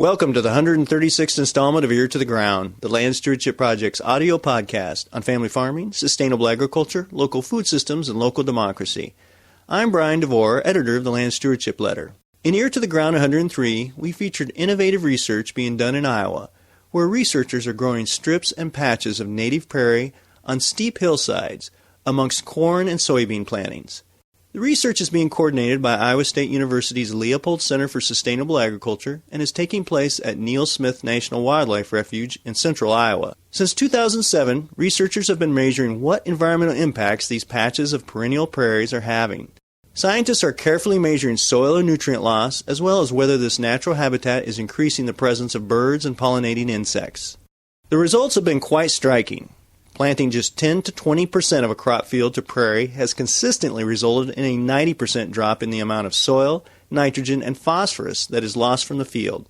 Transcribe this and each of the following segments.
Welcome to the 136th installment of Ear to the Ground, the Land Stewardship Project's audio podcast on family farming, sustainable agriculture, local food systems, and local democracy. I'm Brian DeVore, editor of the Land Stewardship Letter. In Ear to the Ground 103, we featured innovative research being done in Iowa, where researchers are growing strips and patches of native prairie on steep hillsides amongst corn and soybean plantings. The research is being coordinated by Iowa State University's Leopold Center for Sustainable Agriculture and is taking place at Neil Smith National Wildlife Refuge in central Iowa. Since 2007, researchers have been measuring what environmental impacts these patches of perennial prairies are having. Scientists are carefully measuring soil and nutrient loss, as well as whether this natural habitat is increasing the presence of birds and pollinating insects. The results have been quite striking. Planting just 10 to 20% of a crop field to prairie has consistently resulted in a 90% drop in the amount of soil, nitrogen, and phosphorus that is lost from the field.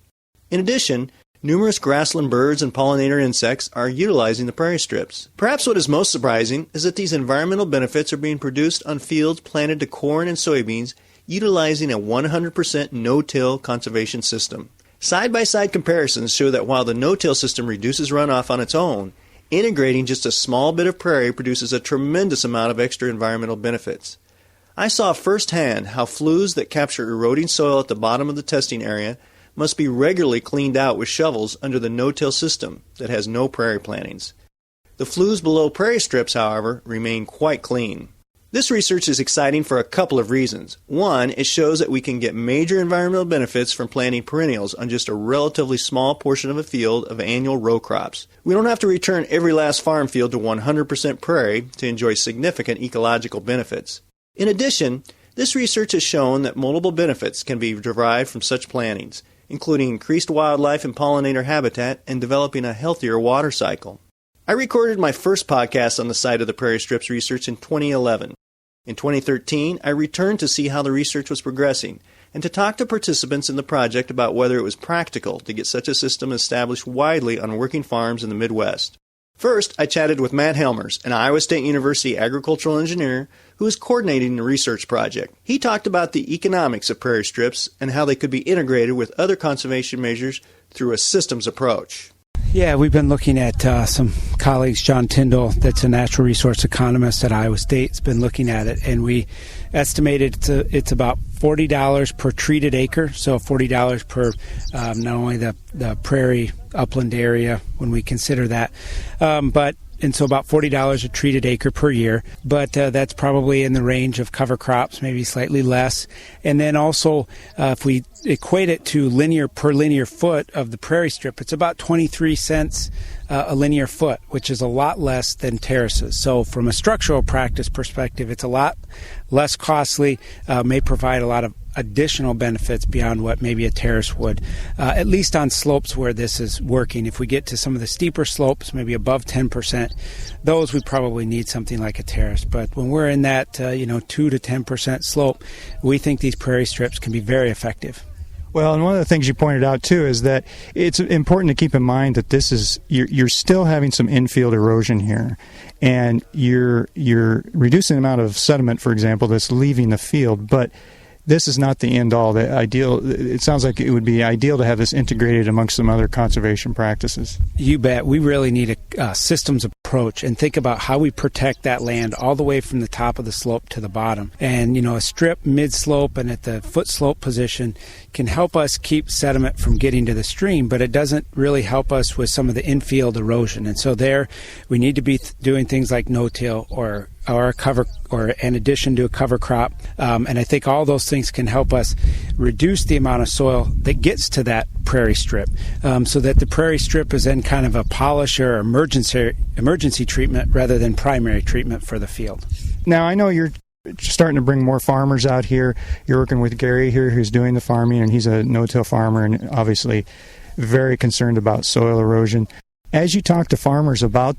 In addition, numerous grassland birds and pollinator insects are utilizing the prairie strips. Perhaps what is most surprising is that these environmental benefits are being produced on fields planted to corn and soybeans utilizing a 100% no-till conservation system. Side-by-side comparisons show that while the no-till system reduces runoff on its own, integrating just a small bit of prairie produces a tremendous amount of extra environmental benefits. I saw firsthand how flues that capture eroding soil at the bottom of the testing area must be regularly cleaned out with shovels under the no-till system that has no prairie plantings. The flues below prairie strips, however, remain quite clean. This research is exciting for a couple of reasons. One, it shows that we can get major environmental benefits from planting perennials on just a relatively small portion of a field of annual row crops. We don't have to return every last farm field to 100% prairie to enjoy significant ecological benefits. In addition, this research has shown that multiple benefits can be derived from such plantings, including increased wildlife and pollinator habitat and developing a healthier water cycle. I recorded my first podcast on the site of the Prairie Strips research in 2011. In 2013, I returned to see how the research was progressing and to talk to participants in the project about whether it was practical to get such a system established widely on working farms in the Midwest. First, I chatted with Matt Helmers, an Iowa State University agricultural engineer who is coordinating the research project. He talked about the economics of prairie strips and how they could be integrated with other conservation measures through a systems approach. Yeah, we've been looking at some colleagues, John Tyndall, that's a natural resource economist at Iowa State, has been looking at it, and we estimated it's about $40 per treated acre, so $40 per not only the prairie upland area when we consider that, and so about $40 a treated acre per year, but that's probably in the range of cover crops, maybe slightly less. And then also, if we equate it to per linear foot of the prairie strip, it's about 23 cents a linear foot, which is a lot less than terraces. So from a structural practice perspective, it's a lot less costly, may provide a lot of additional benefits beyond what maybe a terrace would, at least on slopes where this is working. If we get to some of the steeper slopes, maybe above 10%, those we probably need something like a terrace. But when we're in that 2 to 10% slope, we think these prairie strips can be very effective. Well, and one of the things you pointed out, too, is that it's important to keep in mind that this is you're still having some infield erosion here, and you're reducing the amount of sediment, for example, that's leaving the field, but this is not the end-all. It sounds like it would be ideal to have this integrated amongst some other conservation practices. You bet. We really need a systems approach and think about how we protect that land all the way from the top of the slope to the bottom. And, a strip mid-slope and at the foot slope position can help us keep sediment from getting to the stream, but it doesn't really help us with some of the infield erosion. And so there, we need to be doing things like no-till or a cover, or in addition to a cover crop. And I think all those things can help us reduce the amount of soil that gets to that prairie strip, so that the prairie strip is then kind of a polish or emergency treatment rather than primary treatment for the field. Now, I know you're starting to bring more farmers out here. You're working with Gary here, who's doing the farming, and he's a no-till farmer and obviously very concerned about soil erosion. As you talk to farmers about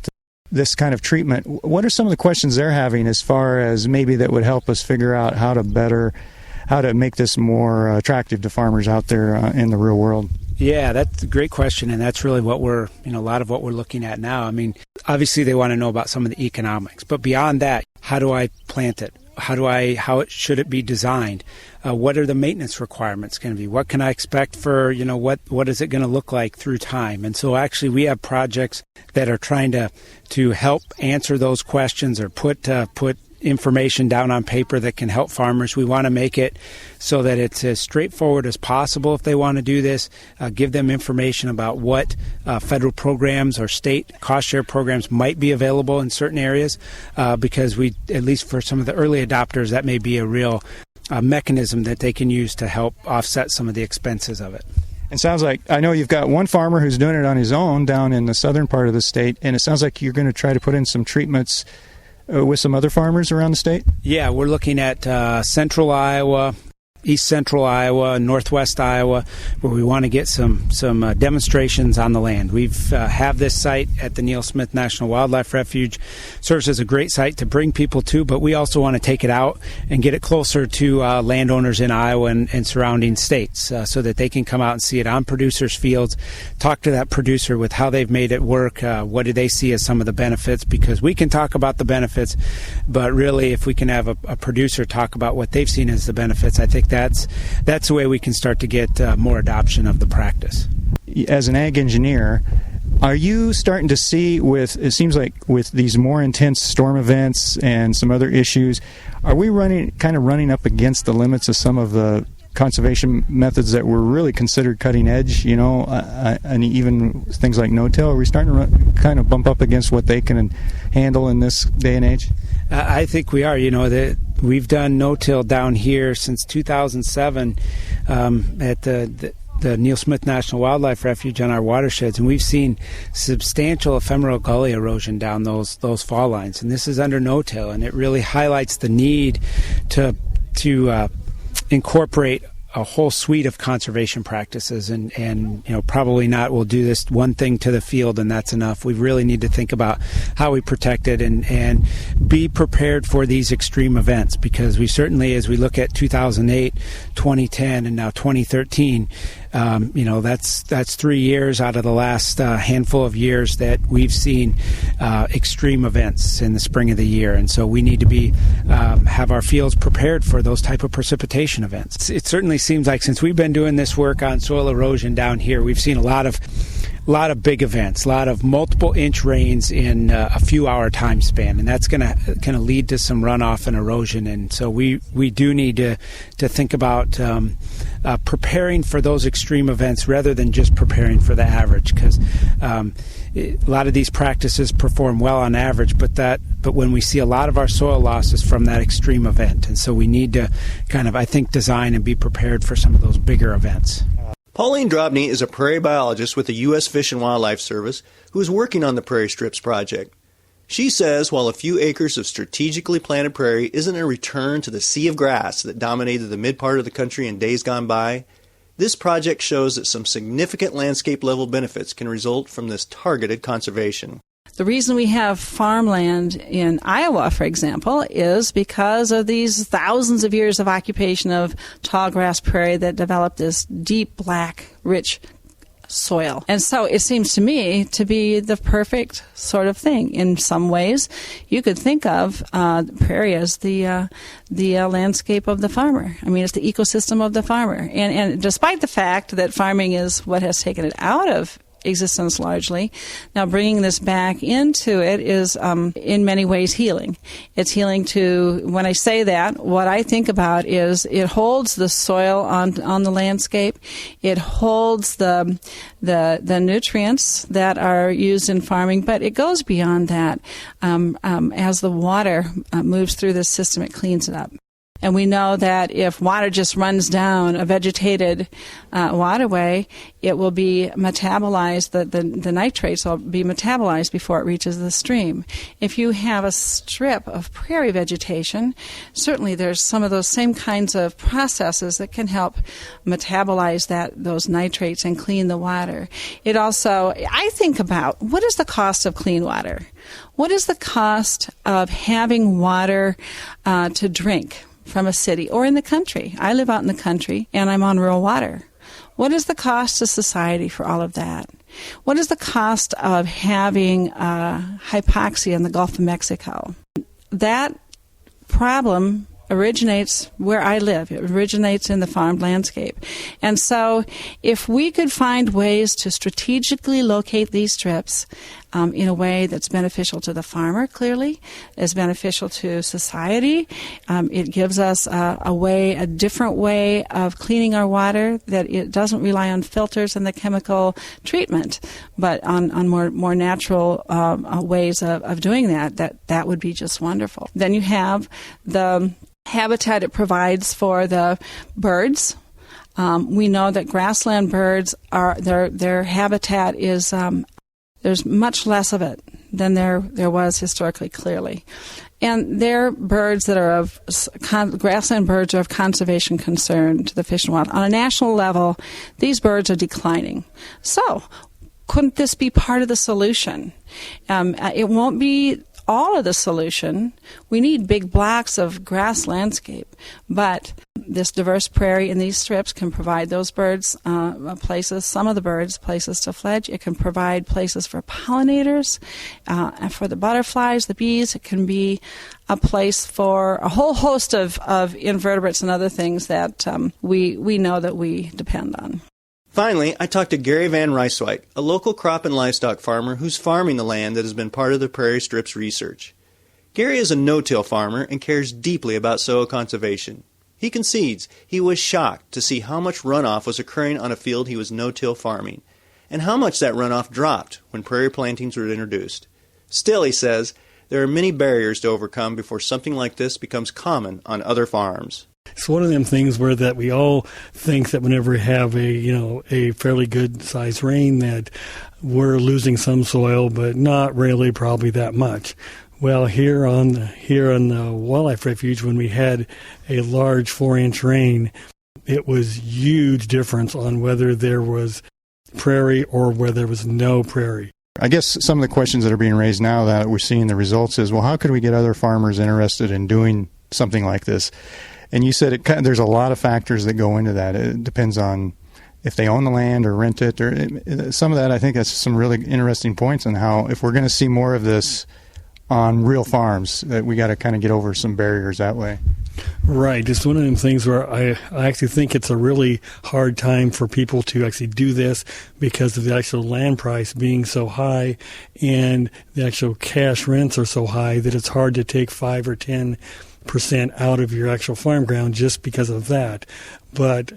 this kind of treatment, what are some of the questions they're having as far as maybe that would help us figure out how to make this more attractive to farmers out there in the real world? Yeah, that's a great question, and that's really what a lot of what we're looking at now. I mean, obviously they want to know about some of the economics, but beyond that, how do I plant it? how should it be designed? What are the maintenance requirements going to be? What can I expect for, what is it going to look like through time? And so actually we have projects that are trying to help answer those questions or put information down on paper that can help farmers. We want to make it so that it's as straightforward as possible if they want to do this, give them information about what federal programs or state cost share programs might be available in certain areas, because at least for some of the early adopters, that may be a real mechanism that they can use to help offset some of the expenses of it. It sounds like, I know you've got one farmer who's doing it on his own down in the southern part of the state, and it sounds like you're going to try to put in some treatments with some other farmers around the state? Yeah, we're looking at central Iowa, east central Iowa, northwest Iowa, where we want to get some demonstrations on the land. We've have this site at the Neal Smith National Wildlife Refuge. Serves as a great site to bring people to, but we also want to take it out and get it closer to landowners in Iowa and surrounding states, so that they can come out and see it on producers' fields, talk to that producer with how they've made it work, what do they see as some of the benefits, because we can talk about the benefits, but really if we can have a producer talk about what they've seen as the benefits, I think that's the way we can start to get more adoption of the practice. As an ag engineer, are you starting to see it seems like with these more intense storm events and some other issues, are we running up against the limits of some of the conservation methods that were really considered cutting edge, and even things like no-till? Are we starting to kind of bump up against what they can handle in this day and age? I think we are. We've done no-till down here since 2007 at the Neal Smith National Wildlife Refuge on our watersheds, and we've seen substantial ephemeral gully erosion down those fall lines. And this is under no-till, and it really highlights the need to incorporate a whole suite of conservation practices, and probably not we'll do this one thing to the field and that's enough. We really need to think about how we protect it and be prepared for these extreme events, because we certainly, as we look at 2008, 2010, and now 2013, that's 3 years out of the last handful of years that we've seen extreme events in the spring of the year, and so we need to have our fields prepared for those type of precipitation events. It certainly seems like since we've been doing this work on soil erosion down here, we've seen a lot of big events, a lot of multiple inch rains in a few hour time span, and that's going to lead to some runoff and erosion. And so we do need to think about preparing for those extreme events rather than just preparing for the average, because a lot of these practices perform well on average, but when we see a lot of our soil losses from that extreme event, and so we need to I think, design and be prepared for some of those bigger events. Pauline Drobny is a prairie biologist with the U.S. Fish and Wildlife Service who is working on the Prairie Strips project. She says while a few acres of strategically planted prairie isn't a return to the sea of grass that dominated the mid-part of the country in days gone by, this project shows that some significant landscape-level benefits can result from this targeted conservation. The reason we have farmland in Iowa, for example, is because of these thousands of years of occupation of tall grass prairie that developed this deep, black, rich soil. And so it seems to me to be the perfect sort of thing. In some ways, you could think of prairie as the landscape of the farmer. I mean, it's the ecosystem of the farmer. And despite the fact that farming is what has taken it out of existence largely, now bringing this back into it is in many ways healing. It's healing to, when I say that, what I think about is it holds the soil on the landscape. It holds the nutrients that are used in farming, but it goes beyond that. As the water moves through the system, it cleans it up. And we know that if water just runs down a vegetated waterway, it will be metabolized, the nitrates will be metabolized before it reaches the stream. If you have a strip of prairie vegetation, certainly there's some of those same kinds of processes that can help metabolize those nitrates and clean the water. It also, I think about, what is the cost of clean water? What is the cost of having water to drink from a city or in the country? I live out in the country and I'm on rural water. What is the cost to society for all of that? What is the cost of having hypoxia in the Gulf of Mexico? That problem originates where I live. It originates in the farmed landscape. And so if we could find ways to strategically locate these strips in a way that's beneficial to the farmer, clearly, is beneficial to society, it gives us a different way of cleaning our water, that it doesn't rely on filters and the chemical treatment, but on more natural ways of doing that would be just wonderful. Then you have the habitat it provides for the birds. We know that grassland birds their habitat is there's much less of it than there was historically, clearly, and they're birds that are grassland birds are of conservation concern to the Fish and Wildlife. On a national level, these birds are declining. So, couldn't this be part of the solution? It won't be all of the solution. We need big blocks of grass landscape, but this diverse prairie in these strips can provide those birds places, some of the birds places to fledge. It can provide places for pollinators, and for the butterflies, the bees. It can be a place for a whole host of invertebrates and other things that we know that we depend on. Finally, I talked to Gary Van Ryswijk, a local crop and livestock farmer who's farming the land that has been part of the Prairie Strips research. Gary is a no-till farmer and cares deeply about soil conservation. He concedes he was shocked to see how much runoff was occurring on a field he was no-till farming, and how much that runoff dropped when prairie plantings were introduced. Still, he says, there are many barriers to overcome before something like this becomes common on other farms. It's one of them things where that we all think that whenever we have a fairly good sized rain that we're losing some soil, but not really probably that much. Well, here on the wildlife refuge, when we had a large 4-inch rain, it was huge difference on whether there was prairie or where there was no prairie. I guess some of the questions that are being raised now that we're seeing the results is, well, how could we get other farmers interested in doing something like this? And you said there's a lot of factors that go into that. It depends on if they own the land or rent it. Or some of that, I think that's some really interesting points on how, if we're going to see more of this on real farms, that we got to kind of get over some barriers that way. Right. It's one of them things where I actually think it's a really hard time for people to actually do this because of the actual land price being so high and the actual cash rents are so high that it's hard to take 5 or 10% out of your actual farm ground just because of that. But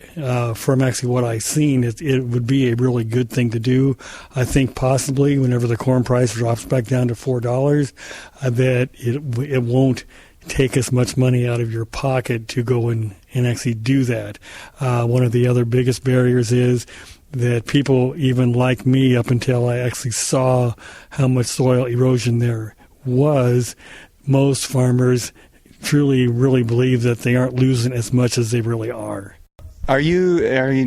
from actually what I've seen, it would be a really good thing to do. I think possibly whenever the corn price drops back down to $4, that it won't take as much money out of your pocket to go and actually do that. One of the other biggest barriers is that people, even like me, up until I actually saw how much soil erosion there was, most farmers truly really believe that they aren't losing as much as they really are. Are you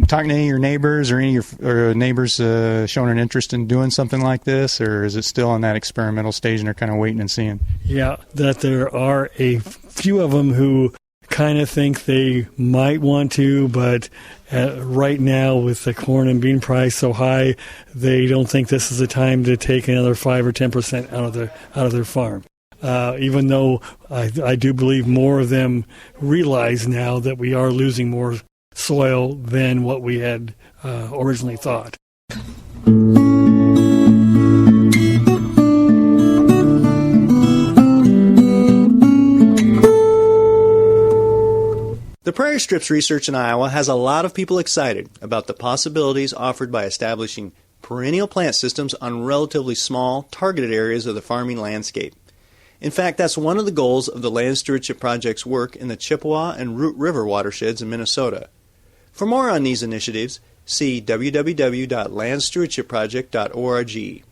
talking to any of your neighbors, or any of your neighbors showing an interest in doing something like this, or is it still in that experimental stage and they're kind of waiting and seeing? Yeah, that there are a few of them who kind of think they might want to, but right now with the corn and bean price so high, they don't think this is the time to take another 5 or 10% out of their farm. Even though I do believe more of them realize now that we are losing more soil than what we had originally thought. The Prairie Strips research in Iowa has a lot of people excited about the possibilities offered by establishing perennial plant systems on relatively small, targeted areas of the farming landscape. In fact, that's one of the goals of the Land Stewardship Project's work in the Chippewa and Root River watersheds in Minnesota. For more on these initiatives, see www.landstewardshipproject.org.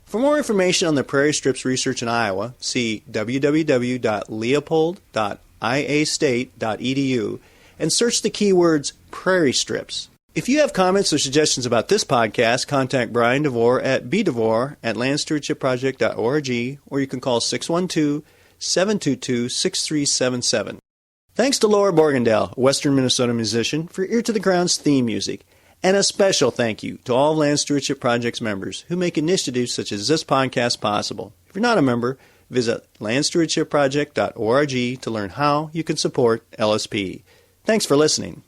For more information on the Prairie Strips research in Iowa, see www.leopold.iastate.edu and search the keywords Prairie Strips. If you have comments or suggestions about this podcast, contact Brian DeVore at bdevore@landstewardshipproject.org, or you can call 612-722-6377. Thanks to Laura Borgendale, a Western Minnesota musician, for Ear to the Ground's theme music. And a special thank you to all Land Stewardship Project's members who make initiatives such as this podcast possible. If you're not a member, Visit landstewardshipproject.org to learn how you can support LSP. Thanks for listening.